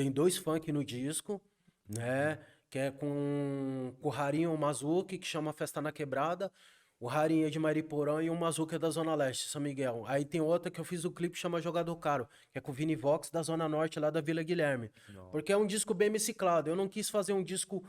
Tem 2 funk no disco, né? Que é com o Rarinho e o Mazuki, que chama Festa na Quebrada. O Rarinho é de Mariporã e o Mazuki é da Zona Leste, São Miguel. Aí tem outra que eu fiz o clipe, chama Jogador Caro, que é com o Vini Vox da Zona Norte, lá da Vila Guilherme. Não. Porque é um disco bem mesclado. Eu não quis fazer um disco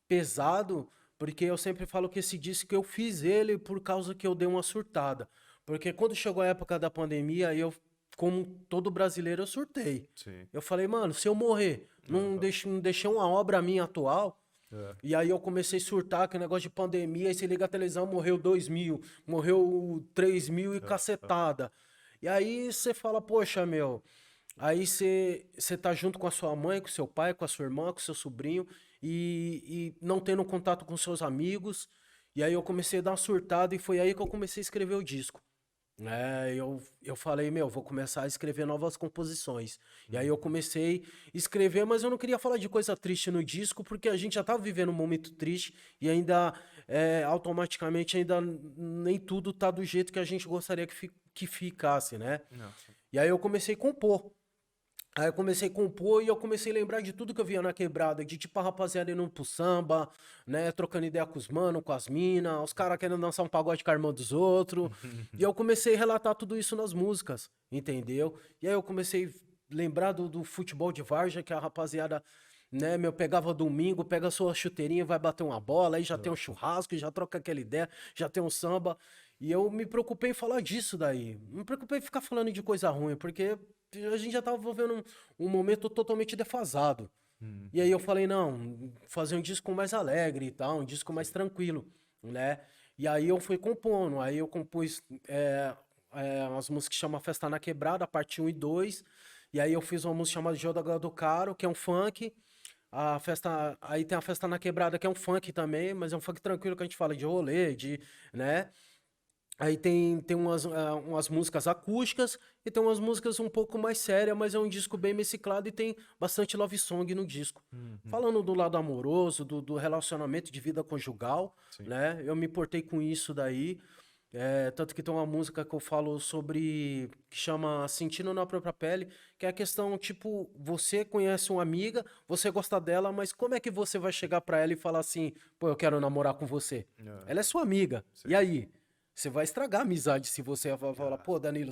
pesado, porque eu sempre falo que esse disco eu fiz ele por causa que eu dei uma surtada. Porque quando chegou a época da pandemia, eu, como todo brasileiro, eu surtei. Sim. Eu falei, mano, se eu morrer, Aham. não deixei uma obra minha atual. É. E aí eu comecei a surtar, que negócio de pandemia, aí você liga a televisão, morreu 2.000, morreu 3.000 e É. É. cacetada. E aí você fala, poxa, meu, aí você tá junto com a sua mãe, com seu pai, com a sua irmã, com seu sobrinho, e não tendo contato com seus amigos. E aí eu comecei a dar uma surtada e foi aí que eu comecei a escrever o disco. Eu falei, meu, vou começar a escrever novas composições. E aí eu Uhum. comecei a escrever, mas eu não queria falar de coisa triste no disco, porque a gente já tava vivendo um momento triste e ainda, automaticamente, ainda nem tudo tá do jeito que a gente gostaria que ficasse, né? Não. E aí eu comecei a compor. Aí eu comecei a compor e eu comecei a lembrar de tudo que eu via na quebrada, de tipo a rapaziada indo pro samba, né, trocando ideia com os mano, com as minas, os caras querendo dançar um pagode com a irmã dos outros. E eu comecei a relatar tudo isso nas músicas, entendeu? E aí eu comecei a lembrar do futebol de várzea, que a rapaziada, né, meu, pegava domingo, pega a sua chuteirinha, vai bater uma bola, aí já tem um Aham. churrasco, já troca aquela ideia, já tem um samba. E eu me preocupei em falar disso daí. Não me preocupei em ficar falando de coisa ruim, porque a gente já tava vivendo um momento totalmente defasado. E aí Uhum. eu falei, não, fazer um disco mais alegre e tal, um disco mais Sim. tranquilo, né? E aí eu fui compondo, aí eu compus as músicas que chama Festa na Quebrada, parte 1 e 2. E aí eu fiz uma música chamada Joga do Caro, que é um funk. A festa, aí tem a Festa na Quebrada, que é um funk também, mas é um funk tranquilo que a gente fala de rolê, né? Aí tem umas músicas acústicas e tem umas músicas um pouco mais sérias, mas é um disco bem mesclado e tem bastante love song no disco. Uhum. Falando do lado amoroso, do relacionamento de vida conjugal, Sim. né? Eu me portei com isso daí. Tanto que tem uma música que eu falo sobre, que chama Sentindo na Própria Pele, que é a questão, tipo, você conhece uma amiga, você gosta dela, mas como é que você vai chegar pra ela e falar assim, pô, eu quero namorar com você? É. Ela é sua amiga. E Sim. aí? Você vai estragar a amizade se você falar, É. pô, Danilo,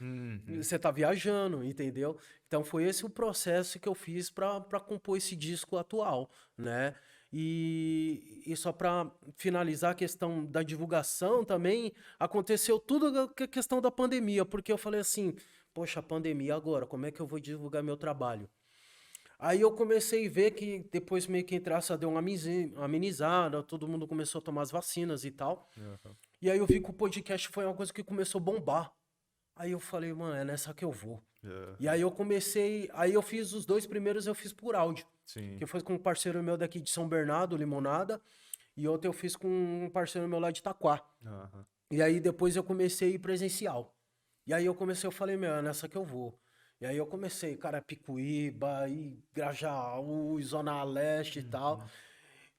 Uhum. você tá viajando, entendeu? Então foi esse o processo que eu fiz pra compor esse disco atual, né? E só pra finalizar a questão da divulgação também, aconteceu tudo com a questão da pandemia, porque eu falei assim, poxa, pandemia agora, como é que eu vou divulgar meu trabalho? Aí eu comecei a ver que depois meio que entre aspas deu uma amenizada, todo mundo começou a tomar as vacinas e tal. Aham. E aí eu vi que o podcast foi uma coisa que começou a bombar. Aí eu falei, mano, é nessa que eu vou. E Aham. aí eu comecei, aí eu fiz os 2 primeiros, eu fiz por áudio. Sim. Que foi com um parceiro meu daqui de São Bernardo, Limonada, e outro eu fiz com um parceiro meu lá de Itaquá. Aham. E aí depois eu comecei a ir presencial. E aí eu falei, meu, é nessa que eu vou. E aí eu comecei, cara, Picuíba, e Grajaú, Zona Leste e tal. Uhum.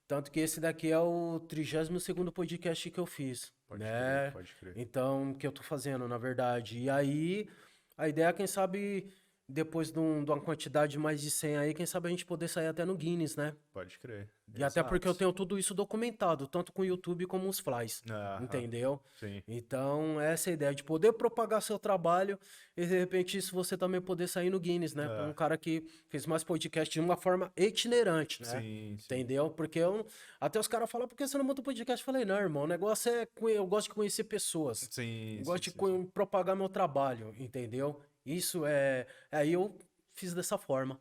Tanto que esse daqui é o 32º podcast que eu fiz, Pode crer, né? pode crer. Então, que eu tô fazendo, na verdade. E aí, a ideia é, quem sabe, depois de uma quantidade de mais de 100 aí, quem sabe a gente poder sair até no Guinness, né? Pode crer. E até porque eu Exato. tenho tudo isso documentado, tanto com o YouTube como os flies, Aham. entendeu? Sim. Então, essa é a ideia, de poder propagar seu trabalho e, de repente, isso você também poder sair no Guinness, né? Para um É. cara que fez mais podcast de uma forma itinerante, né? Sim, sim. Entendeu? Porque até os caras falam, por que você não monta um podcast? Eu falei, não, irmão, o negócio é, eu gosto de conhecer pessoas, Sim, eu sim, gosto de sim, sim. propagar meu trabalho, entendeu? Isso aí eu fiz dessa forma.